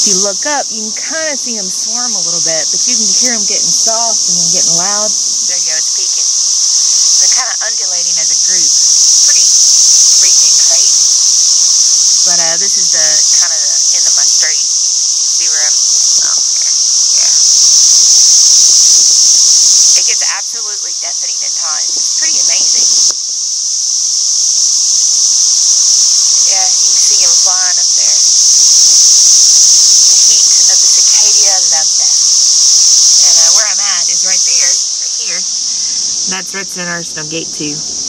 if you look up, you can kind of see them swarm a little bit, but you can hear them getting soft and then getting loud. There you go, it's peaking. They're kind of undulating as a group. Pretty freaking crazy. But this is the kind of the end of my street. You see where I'm, oh, yeah. It gets absolutely deafening at times. It's pretty amazing. Yeah, you can see them flying up there. The heat of the cicada, I love that. And where I'm at is right there, right here. And that's Red Center, Gate 2.